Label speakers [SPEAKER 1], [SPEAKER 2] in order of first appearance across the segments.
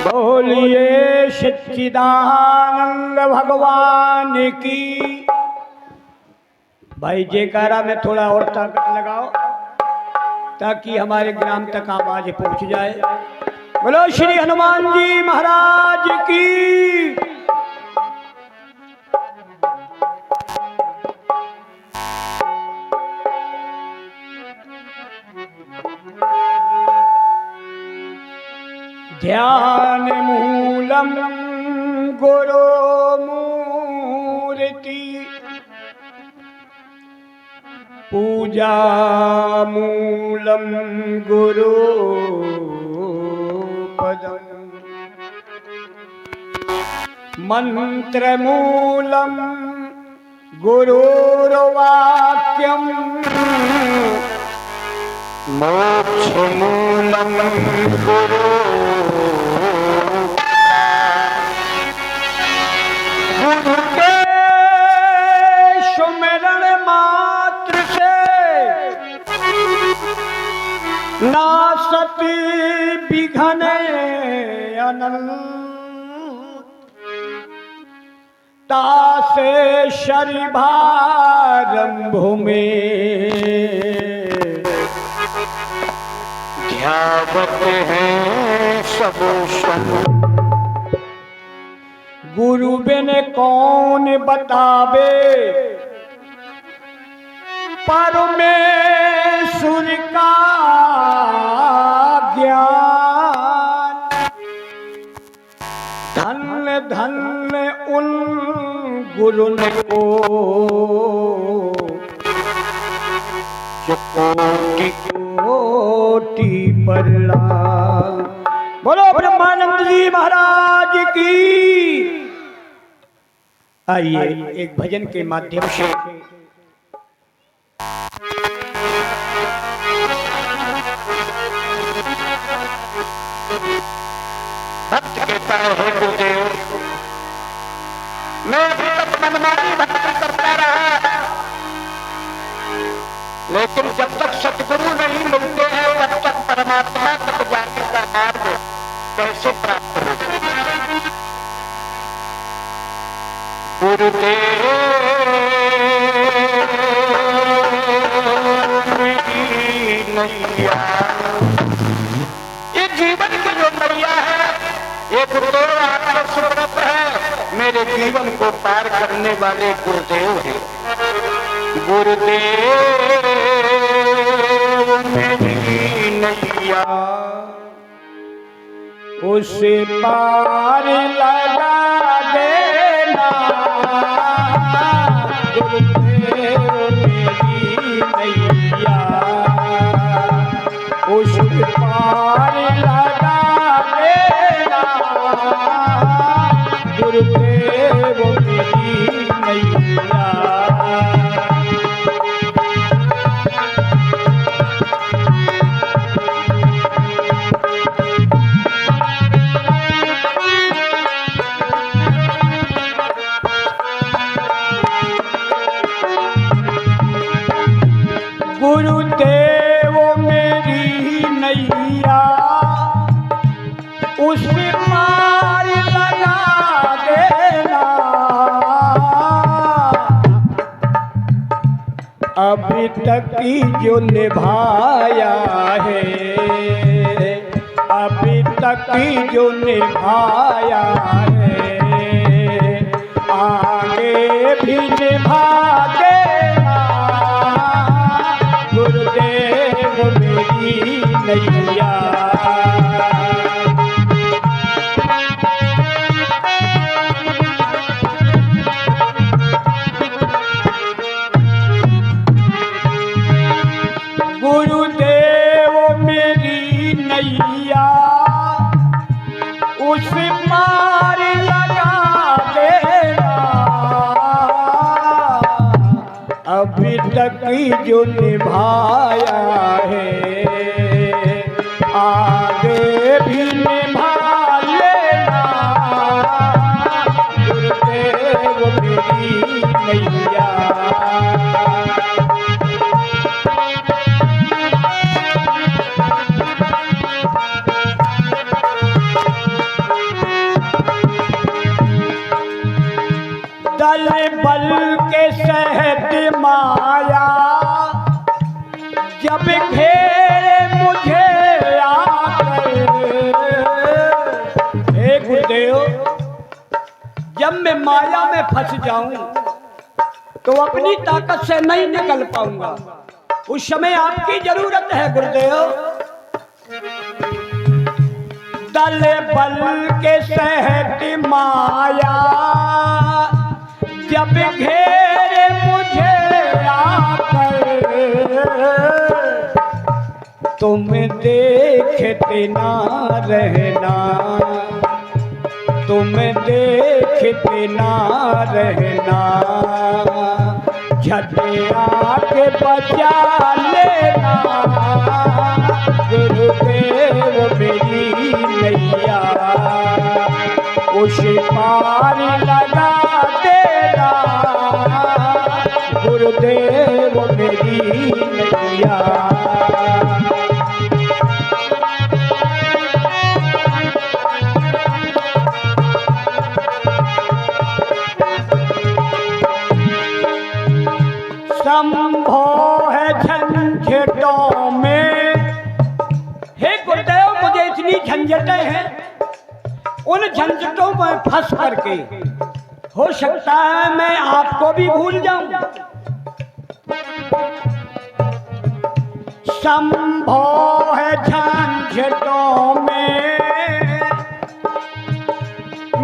[SPEAKER 1] बोलिए सच्चिदानंद भगवान की। भाई जयकारा में थोड़ा और ताकत लगाओ ताकि हमारे ग्राम तक आवाज पहुंच जाए। बोलो श्री हनुमान जी महाराज की। ध्यान मूलम गुरु मूर्ति पूजा मूलम गुरु पदम मंत्र मूलम गुरुर्वाक्यम मोक्ष मूलम गुरु के सुमिरन मात्र से नासत विघ्न अनंत तासे शरीभारंभ में ध्यावत हैं सब गुरु बिन कौन बतावे परमेश्वर का ज्ञान। धन्य धन्य उन गुरु को जो कोटि कोटि प्रणाम। बोलो ब्रह्मानंद जी महाराज की। आइए एक भजन के माध्यम से भक्त कहता है गुरुदेव मैं अभी तक मनमानी भक्ति करता रहा, लेकिन जब तक सतगुरु नहीं मिलते हैं तब तक परमात्मा तक जाने का मार्ग कैसे प्राप्त होगा। गुरुदेव नैया, ये जीवन की जो नैया है ये गुरुदेव आपका स्वरूप है। मेरे जीवन को पार करने वाले गुरुदेव हैं। गुरुदेव मेरी नैया उसे पार लगा देना। गुरुदेव मेरी नैया उसे पार लगा देना। गुरुदेव मेरी नैया गुरुदेव मेरी नैया उसे पार लगा देना। अभी तक की जो निभाया है, अभी तक की जो निभाया है आगे भी निभा देना। गुरुदेव मेरी नैया गुरुदेव मेरी नैया उस पार लगा देना। अभी तक जो निभाया है आगे भी निभा लेना। गुरुदेव मेरी नैया जब मैं माया में फंस जाऊं तो अपनी ताकत से नहीं निकल पाऊंगा। उस समय आपकी जरूरत है गुरुदेव। दल बल के सहती माया जब घेरे मुझे आकर, तुम देखते ना रहना, तुम देखते ना रहना, झटे आके बचा लेना, गुरुदेव मेरी नैया उस पार लगा देना, गुरुदेव मेरी नैया। संभव है झंझटों में, हे गुरुदेव मुझे इतनी झंझटें हैं, उन झंझटों में फंस करके हो सकता है मैं आपको भी भूल जाऊं। संभव है झंझटों में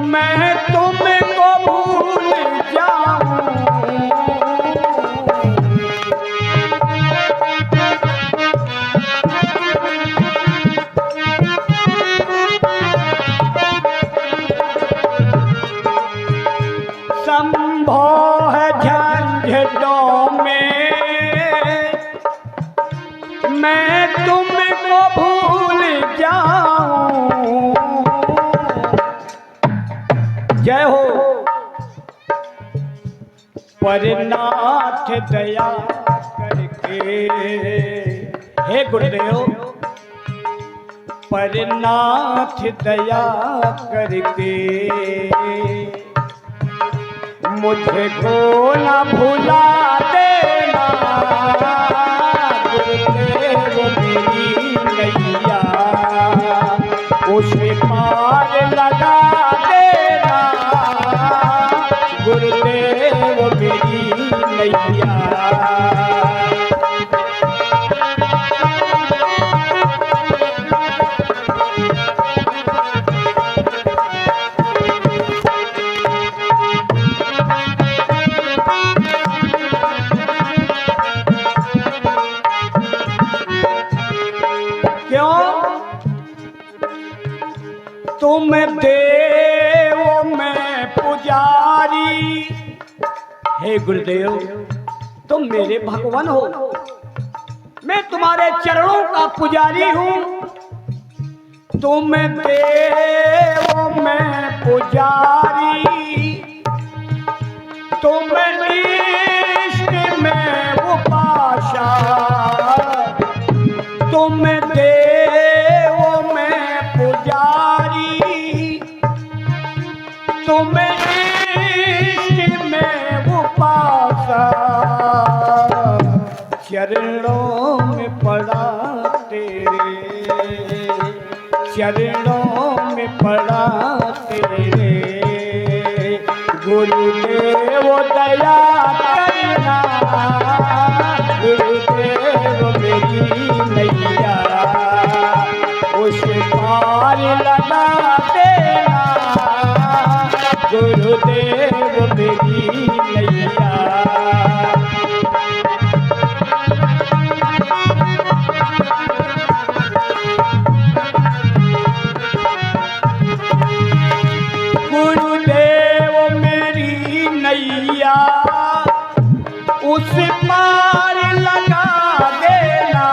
[SPEAKER 1] मैं तुमको भूल जाऊं, संभव है झंझटों में मैं तुमको भूल जाऊं। जय हो। पर नाथ दया करके, हे गुरुदेव, पर नाथ दया करके मुझे को न भुला देना, गुरुदेव मेरी नैया उस पार लगा देना, गुरुदेव मेरी नैया। तुम देव मैं पुजारी, हे गुरुदेव तुम मेरे भगवान हो, मैं तुम्हारे चरणों का पुजारी हूँ। तुम देव मैं पुजारी, तुम इष्ट में उपासा, तुम देव मैं पुजारी, तुम इष्ट में उपासा, चरणों में पड़ा तेरे, चरणों में पड़ा तेरे, गुरुदेव दया करना, गुरुदेव मेरी नैया उस पार लगा देना, गुरुदेव मेरी नैया। गुरुदेव मेरी नैया उस पार लगा देना,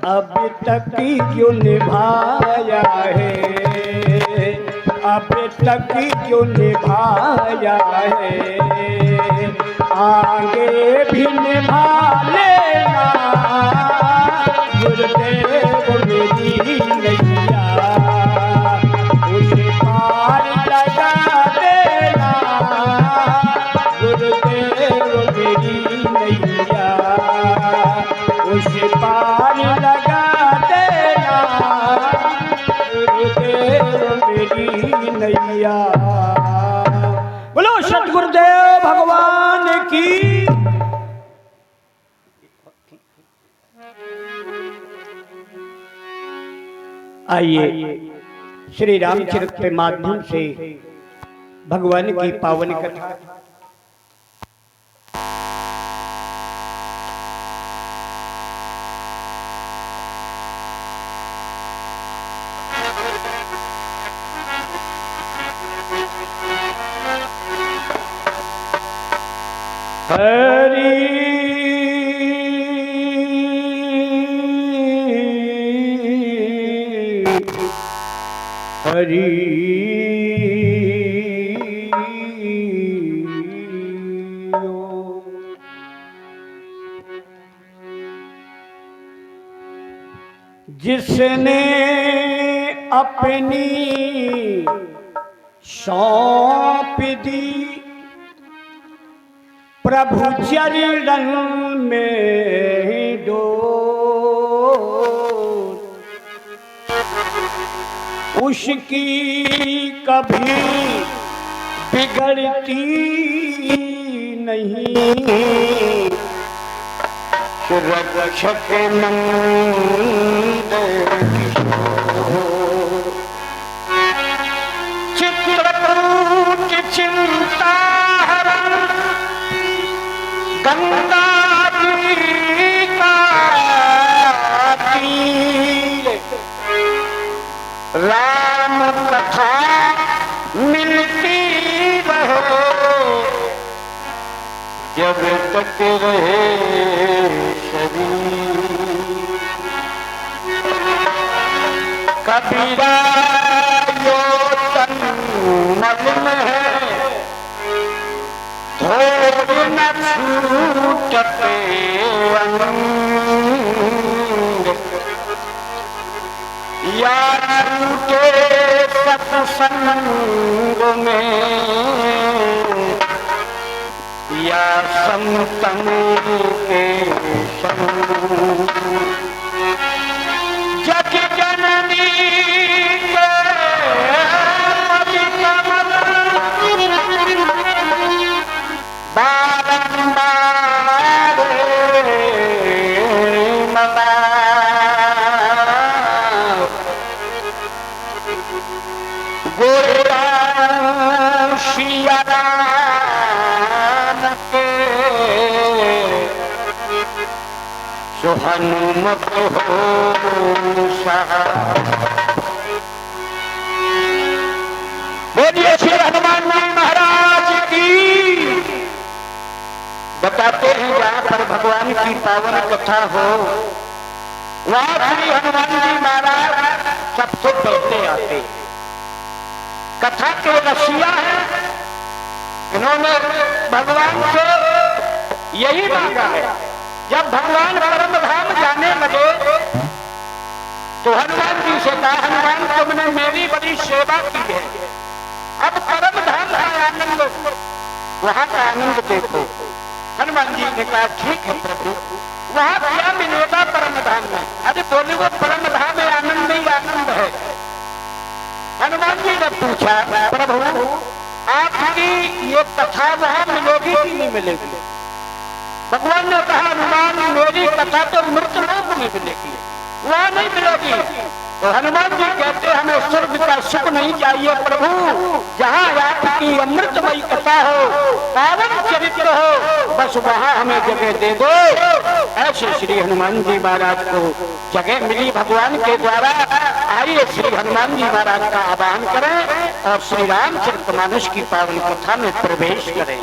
[SPEAKER 1] अब तक जो निभाया है, अब तक जो निभाया है, आगे भी निभा लेना, गुरुदेव मेरी नैया उस पार लगा देना, गुरुदेव मेरी नैया उस पार लगा देना, गुरुदेव मेरी नैया। आइए श्री रामचरित के माध्यम से भगवान की पावन कथा हरि हरि जिसने अपनी सौंप दी प्रभु चरण में डोर, उसकी कभी बिगड़ती नहीं। रक्षक नंद चित्रकूट चिंता हरण गंगा जी का तीर, राम कथा मिलती रहो जब तक रहे शरीर। कबीरा यो तन मग्न है धोर न छूटते अंग, या छूटे सत्संग में या संतन के संग। जग जननी के बारंबार मना गोरा शिया जो हनुमत हो बोलिए श्री हनुमान जी महाराज की। बताते हैं जहाँ पर भगवान की पावन कथा हो वहाँ श्री हनुमान जी महाराज सबसे पहले आते। कथा के रसिया है, इन्होंने भगवान से यही मांगा है। जब भगवान परम धाम जाने लगे तो हनुमान जी से कहा, हनुमान तुमने मेरी बड़ी सेवा की है, अब परम धाम का आनंद वहां का आनंद देखो। हनुमान जी ने कहा ठीक है प्रभु, वहां क्या मिलेगा परम धाम में? अरे बोले वो परम धाम में आनंद ही आनंद है। हनुमान जी ने पूछा प्रभु आपकी ये कथा वहां मिलेगी कि नहीं मिलेगी? भगवान ने कहा हनुमान मेरी कथा तो मृत लोक में मिलेगी, वहां नहीं मिलेगी। तो हनुमान जी कहते हमें स्वर्ग का सुख नहीं चाहिए प्रभु, जहाँ आपकी अमृतमयी कथा हो, पावन चरित्र हो, बस वहाँ हमें जगह दे दो। ऐसे श्री हनुमान जी महाराज को जगह मिली भगवान के द्वारा। आइए श्री हनुमान जी महाराज का आह्वान करें और श्री रामचरितमानस की पावन कथा में प्रवेश करें।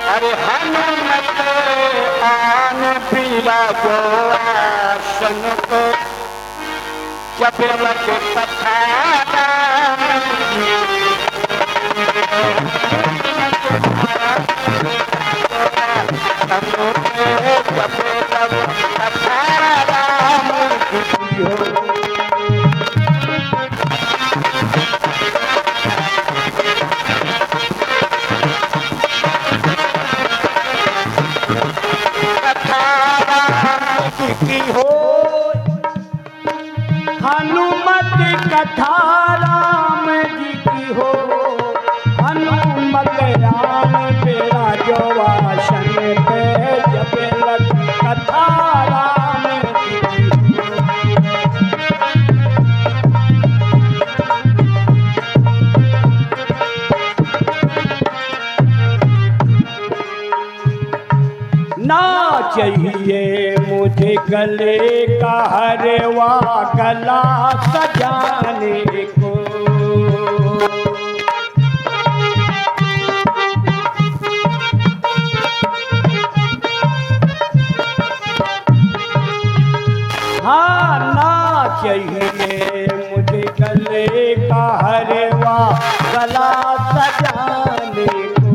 [SPEAKER 1] अरे हनुमत आन बिराजो आसन को जब लगे पथारा, हनुमत कथा राम जी की हो, हनुमत राम बिराजो आसन पे जब लग कथा राम जी मुझे गले का हरवा गला सजाने को। हाँ ना चाहिए मुझे गले का हरवा गला सजाने को।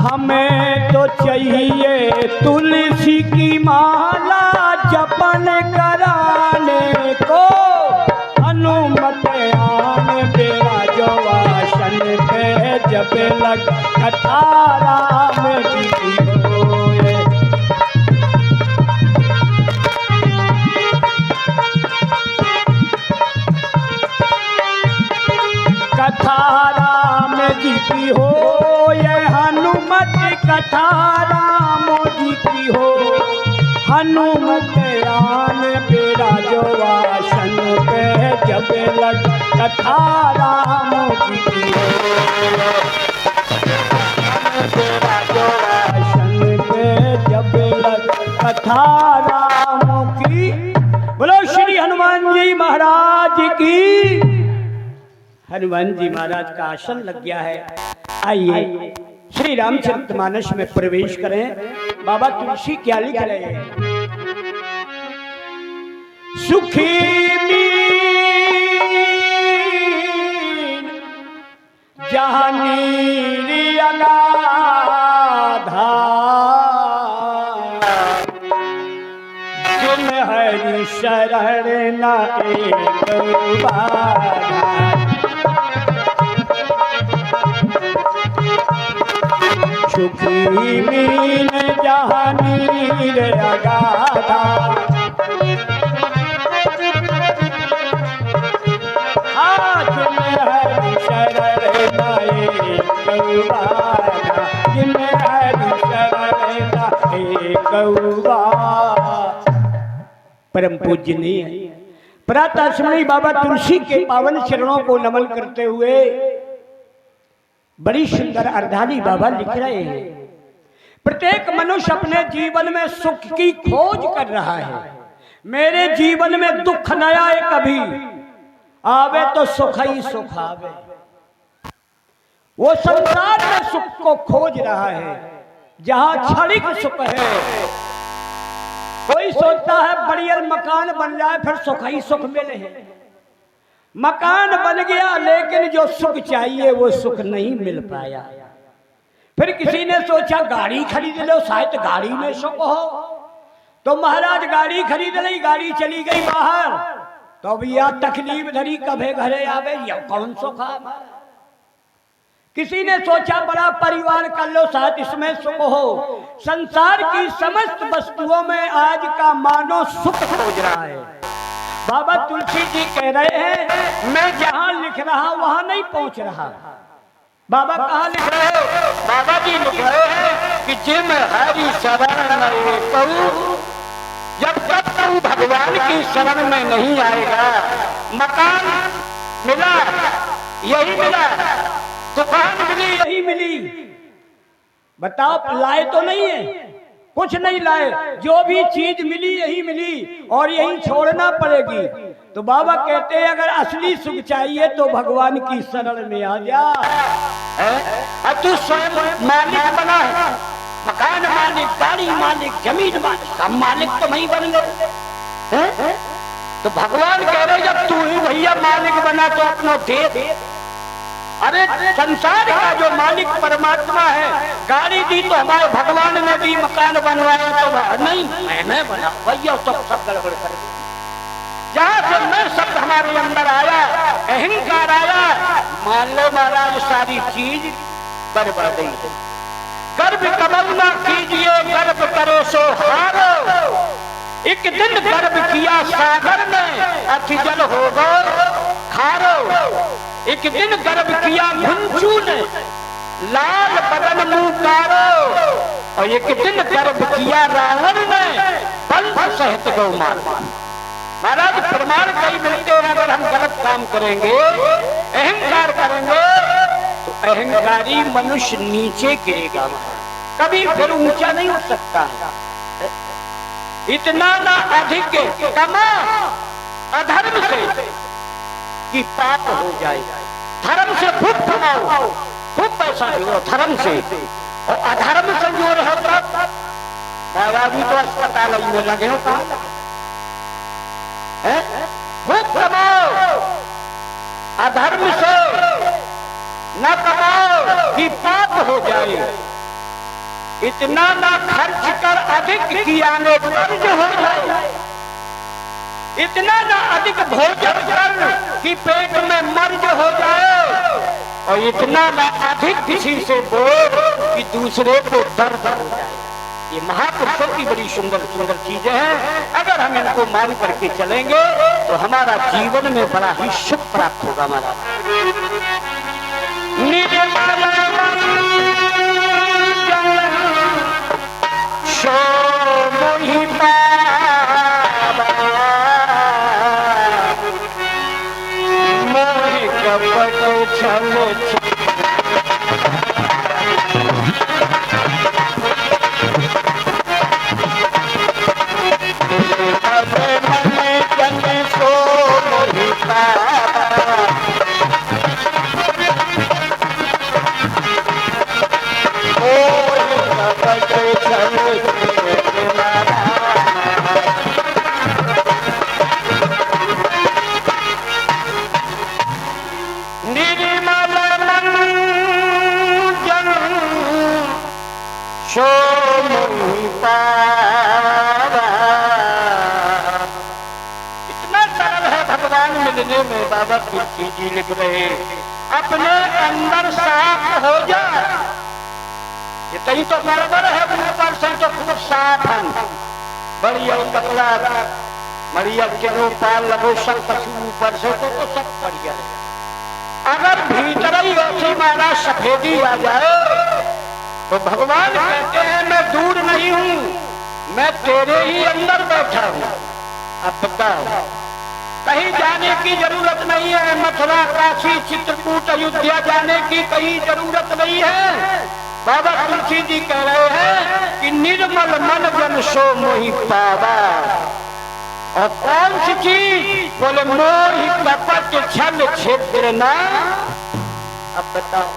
[SPEAKER 1] हमें तो चाहिए तुलसी की माला जपन कराने को। हनुमत आने बेरा जो आसन पे जब लग कथा राम की होए। कथा राम जी की हो ये हनुमत कथा राम जी की हो। हनुमत आन बेरा जो आसन पे जब लग कथा राम जी की हो। बेरा जो आसन पे जब लग कथा राम की। बोलो श्री हनुमान जी महाराज की। हनुमान जी महाराज का आसन लग गया है। आइए श्री रामचरितमानस में प्रवेश करें। बाबा तुलसी क्या लिख रहे हैं? सुखी मीन जहाँ नीर अगाधा जिन हरि शरण न एक बाधा। सुखी मीन जहाँ नीर अगाधा आज में हरि शरण एक बाधा। जिन हरि शरण एक बाधा। परम पूजनीय प्रातः स्मरणी बाबा तुलसी के पावन चरणों को नमन करते हुए बड़ी सुंदर अर्धाली बाबा लिख रहे हैं। प्रत्येक मनुष्य अपने जीवन में सुख की खोज कर रहा है। मेरे जीवन में दुख न आए कभी, आवे तो सुख ही सुख आवे। वो संसार में सुख को खोज रहा है जहां क्षणिक सुख है। कोई सोचता है बढ़िया मकान बन जाए फिर सुख ही सुख मिले। मकान बन गया लेकिन जो सुख चाहिए वो सुख नहीं मिल पाया। फिर किसी ने सोचा गाड़ी खरीद लो शायद गाड़ी में सुख हो। तो महाराज गाड़ी खरीद ली, गाड़ी चली गई बाहर तो अब यह तकलीफ धरी कभे घरे आवे, यह कौन सुख है। किसी ने सोचा बड़ा परिवार कर लो शायद इसमें सुख हो। संसार की समस्त वस्तुओं में आज का मानव सुख खोज रहा है। बाबा तुलसी जी कह रहे हैं मैं जहां लिख रहा वहां नहीं पहुंच रहा। बाबा कहां लिख रहे हो?
[SPEAKER 2] बाबा जी लिख रहे हैं कि जिम हरि शरण में कहूं, जब तक तू भगवान की शरण में नहीं आएगा। मकान मिला यही मिला, दुकान मिली
[SPEAKER 1] यही मिली, बताओ लाए तो नहीं है, कुछ नहीं लाए। जो भी चीज मिली यही मिली और यही छोड़ना पड़ेगी। तो बाबा कहते हैं अगर असली सुख चाहिए तो भगवान की शरण में आ जा।
[SPEAKER 2] तू स्वयं मालिक बना है, मकान मालिक, गाड़ी मालिक, जमीन मालिक, सब मालिक तो नहीं बन गए। तो भगवान कह रहे जब तू ही भैया मालिक बना तो अपना दे। अरे संसार का जो मालिक परमात्मा है, गाड़ी दी तो हमारे भगवान ने दी, मकान बनवाया तो नहीं मैंने बना भैया, तो सब गड़बड़ कर दिया। जहाँ से मैं शब्द हमारे अंदर आया, अहंकार आया, मान लो महाराज सारी चीज बर्बाद गई है। गर्भ कमल न कीजिए गर्भ करो सो हारो। एक दिन गर्भ किया सागर में अति जल हो गो खारो। एक दिन गर्भ किया भुंचू ने लाल बदन मुंह कारो। और एक दिन गर्भ किया रावण ने पंथ सहित गौ मार। महाराज प्रमाण कई मिलते हैं। अगर हम गलत काम करेंगे, अहंकार करेंगे तो अहंकारी मनुष्य नीचे गिरेगा, कभी फिर ऊंचा नहीं उठ सकता है। इतना ना अधिक कमा अधर्म से कि पाप हो जाए। धर्म से खूब कमाओ, खूब पैसा जोड़ो धर्म से, और अधर्म से जो रहो तब बाबा भी तो अस्पताल में लगे हो। खूब कमाओ, अधर्म से न कमाओ कि पाप हो जाए। इतना ना खर्च कर अधिक किया ने कर्ज हो जाए। इतना ना अधिक भोजन कर कि पेट में मर्ज हो जाए, और इतना ना अधिक किसी से बोल कि दूसरे को दर्द हो जाए। ये महापुरुषों की बड़ी सुंदर सुंदर चीजें हैं। अगर हम इनको मान करके चलेंगे तो हमारा जीवन में बड़ा ही सुख प्राप्त होगा। हमारा मिलने में बाबा तुलसी जी लिख रहे, अपने अंदर साफ हो जा। ये कहीं तो गड़बड़ है, ऊपर से तो खूब साफ है, बढ़िया कपड़ा बढ़िया के पाल लगो सब पशु ऊपर से तो सब बढ़िया है। अगर भीतर ही ऐसी माना सफेदी आ जाए तो भगवान कहते हैं मैं दूर नहीं हूं, मैं तेरे ही अंदर बैठा हूं। अब बताओ, कहीं जाने की जरूरत नहीं है, मथुरा काशी चित्रकूट अयोध्या जाने की कहीं जरूरत नहीं है। बाबा तुलसी जी कह रहे हैं कि निर्मल मन जन सो मोहि पावा। और कौन सी चीज? बोले मोहि कपट छल छिद्र ना। अब बताओ,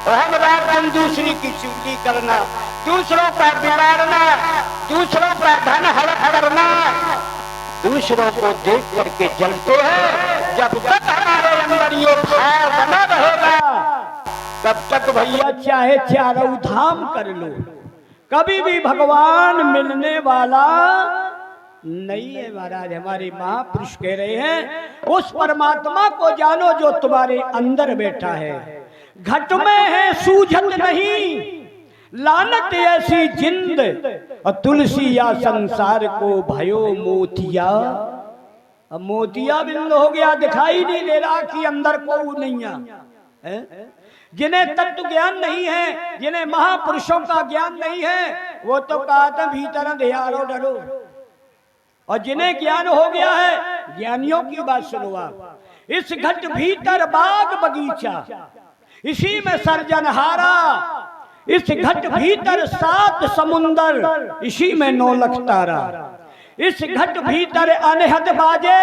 [SPEAKER 2] हम रात दिन दूसरी की चुगली करना, दूसरों का बिगाड़ना, दूसरों का धन हड़प करना, दूसरों को देख करके जलते हैं। जब तक हमारे अंदर ये भाव बना रहेगा तब तक भैया
[SPEAKER 1] चाहे चारों धाम कर लो, कभी भी भगवान मिलने वाला नहीं है। महाराज हमारे महापुरुष कह रहे हैं उस परमात्मा को जानो जो तुम्हारे अंदर बैठा है। घट में है सूझत नहीं, लानत ऐसी जिंद, और तुलसी या संसार को भयो मोतिया। अब मोतिया बिंद हो गया, दिखाई नहीं दे रहा कि अंदर को नहीं है। जिन्हें तत्व ज्ञान नहीं है, जिन्हें महापुरुषों का ज्ञान नहीं है, वो तो कहते भीतर ध्यारो डरो। और जिन्हें ज्ञान हो गया है, ज्ञानियों की बात सुनो आप। इस घट भीतर बाग बगीचा, इसी में सर्जनहारा। इस घट भीतर 7 समुंदर, इसी में 9 लाख तारा। इस घट भीतर अनहद बाजे,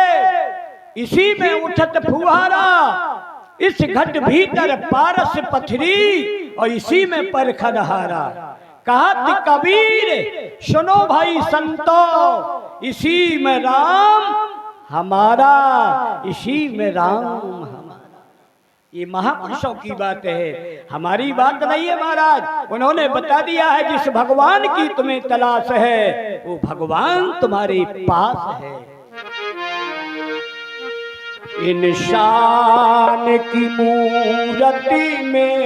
[SPEAKER 1] इसी में उठत फुहारा। इस घट भीतर पारस पथरी, और इसी में परखद हारा। कहत कबीर सुनो भाई संतो, इसी में राम हमारा, इसी में राम हमारा। ये महापुरुषों की बात है, हमारी बात नहीं है महाराज। उन्होंने बता दिया है जिस भगवान की तुम्हें तलाश है वो भगवान तुम्हारे पास है। इंसान की मूर्ति में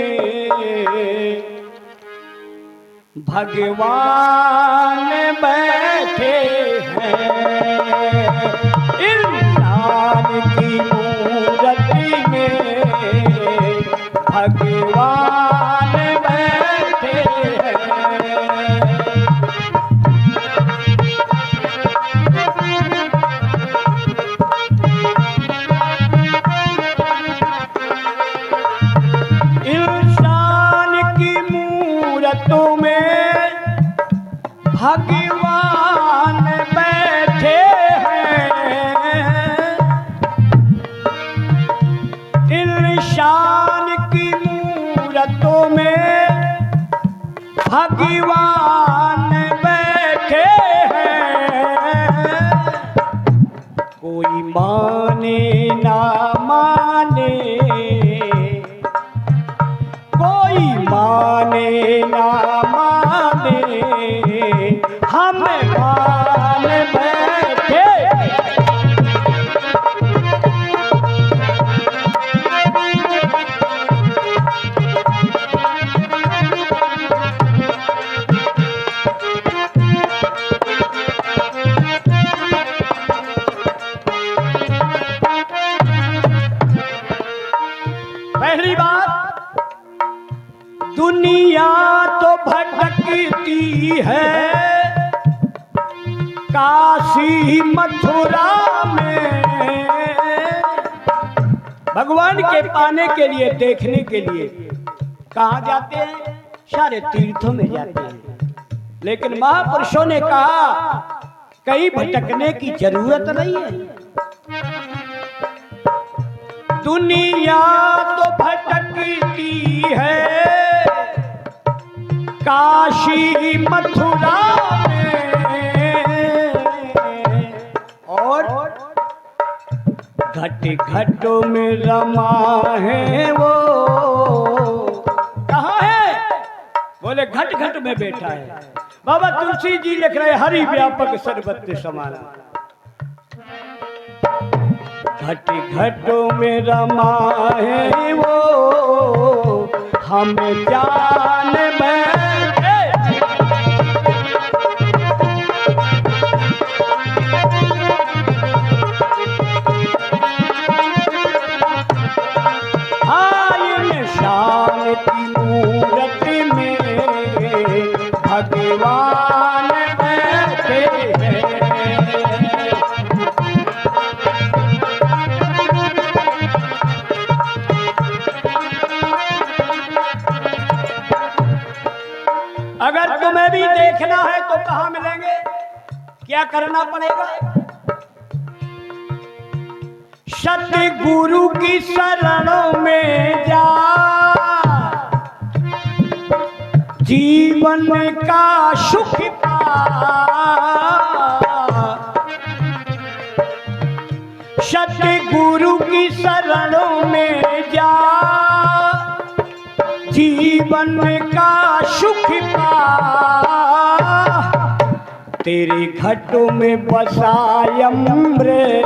[SPEAKER 1] भगवान बैठे हैं। इंसान की मूर्ति में भगवान बैठे हैं। इंसान की मूर्तों में भगवान माने ना माने, कोई माने ना माने, हम मान बैठे। पहली बात, दुनिया तो भटकती है काशी मथुरा में, भगवान के पाने के लिए, देखने के लिए कहाँ जाते हैं? सारे तीर्थों में जाते हैं। लेकिन महापुरुषों ने कहा कहीं भटकने की जरूरत नहीं है। दुनिया तो भटकती है काशी मथुरा में, और घट घटों में रमा है वो। कहाँ है? बोले घट घट में बैठा है। बाबा तुलसी जी लिख रहे हरि व्यापक सर्वत्र समाना। घट घटों में रमा है वो, हम जान बैठे। हाँ शान की मूरत में भगवान बैठे हैं। अगर तुम्हें भी देखना है तो कहाँ मिलेंगे? क्या करना पड़ेगा? सतगुरु की शरणों में जा, जीवन का सुख पा। सतगुरु की शरणों में जा, जीवन का सुख पा। तेरे घटों में बसा अमृत,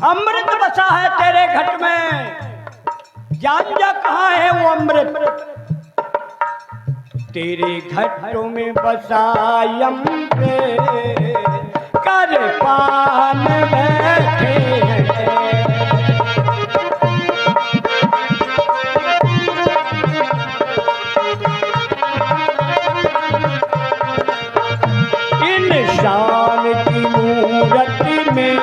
[SPEAKER 1] अमृत बसा है तेरे घट में। जान जा कहाँ है वो अमृत? तेरे घटों में बसा अमृत, कर पान बैठे हैं। इंसान की मूरत में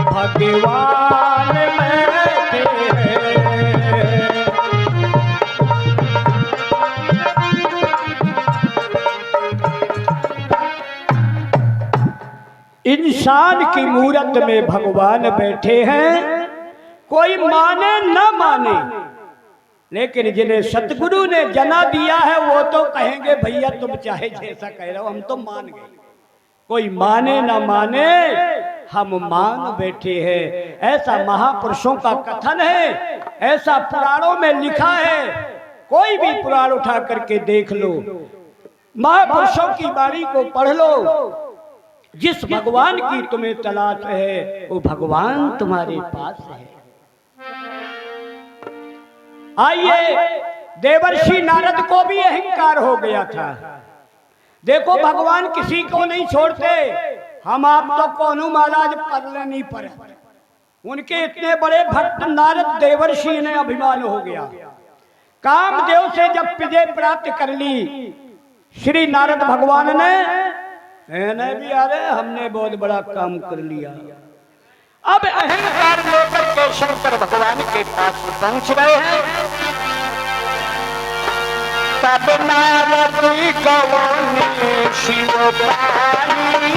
[SPEAKER 1] भगवान बैठे हैं। इंसान की मूरत में भगवान बैठे हैं। कोई माने न माने, लेकिन जिन्हें सतगुरु ने जना दिया है वो तो कहेंगे भैया तुम चाहे जैसा कह रहे हो, हम तो मान गए। कोई माने ना माने, हम मान बैठे हैं। ऐसा महापुरुषों का कथन है, ऐसा पुराणों में लिखा है। कोई भी पुराण उठा करके देख लो, महापुरुषों की वाणी को पढ़ लो। जिस भगवान की तुम्हें तलाश है वो भगवान तुम्हारे पास है। आइए, देवर्षि नारद को भी अहंकार हो गया था। देखो भगवान किसी को नहीं छोड़ते। हम आप तो कौन महाराज परले नहीं पड़े। उनके इतने बड़े भक्त नारद देवर्षि ने अभिमान हो गया। कामदेव से जब विजय प्राप्त कर ली श्री नारद भगवान ने भी आ रहे, हमने बहुत बड़ा काम कर लिया। अब अहंकार लेकर के शंकर भगवान के पास पहुंच गए हैं। तब नारद गवाने शिव पानी,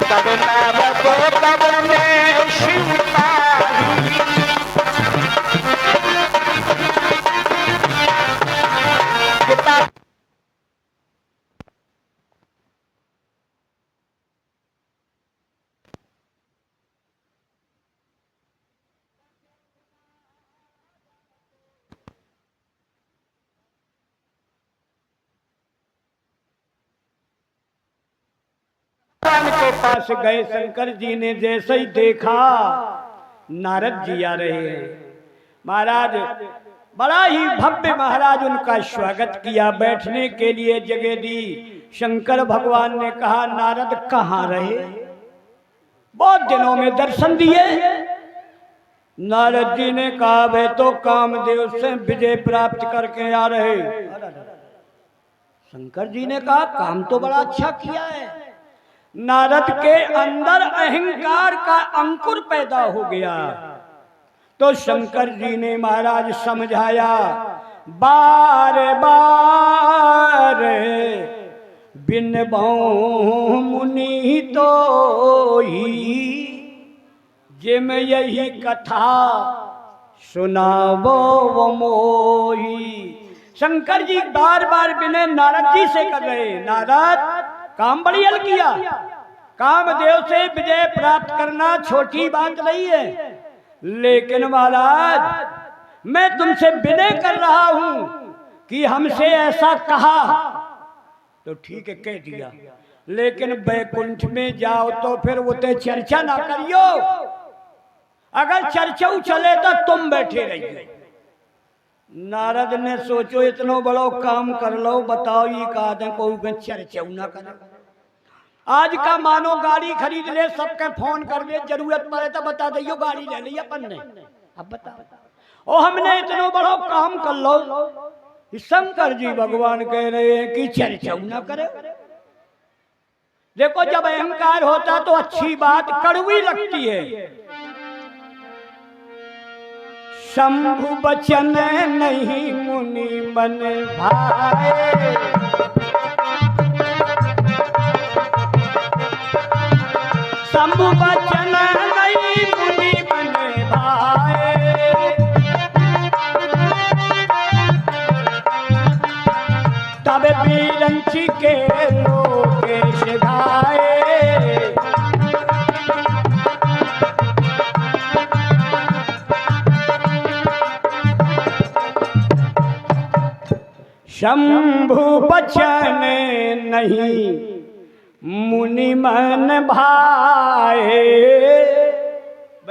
[SPEAKER 1] तब नारद गवाने शिव पानी। के पास गए। शंकर जी ने जैसे ही देखा नारद जी आ रहे हैं, महाराज बड़ा ही भव्य महाराज उनका स्वागत किया, बैठने के लिए जगह दी। शंकर भगवान ने कहा नारद कहाँ रहे, बहुत दिनों में दर्शन दिए। नारद जी ने कहा वे तो कामदेव से विजय प्राप्त करके आ रहे। शंकर जी ने कहा काम तो बड़ा अच्छा किया है। नारद के अंदर अहंकार का अंकुर पैदा हो गया, तो शंकर जी ने महाराज समझाया बार बार बिन बहु मुनि तो ही जिम यही कथा सुनावो वो मोही। शंकर जी बार बार विनय नारद जी से कर रहे। नारद काम बड़ी हल किया, कामदेव से विजय प्राप्त करना छोटी बात नहीं है, लेकिन महाराज मैं तुमसे विनय कर रहा हूं कि हमसे ऐसा कहा तो ठीक है कह दिया, लेकिन बैकुंठ में जाओ तो फिर वो ते चर्चा ना करियो। अगर चर्चा चले तो तुम बैठे रहिए। नारद ने सोचो इतनो बड़ो काम कर लो, बताओ ये कहा कोई चर्चा ना करे। आज का मानो गाड़ी खरीद ले, सबके फोन कर दे, जरूरत पड़े तो बता दियो गाड़ी ले ली अपन ने। अब बताओ, ओ हमने इतनो बड़ो काम कर लो। शंकर जी भगवान कह रहे हैं कि चर्चा ना करे। देखो जब अहंकार होता तो अच्छी बात कड़वी लगती है। शंभु बचन नहीं मुनि मन भाए, शंभु बचन नहीं मुनि मन भाए, तब बीरंची के लोकेश गाए। शंभु बचन नहीं मुनि मन भाए,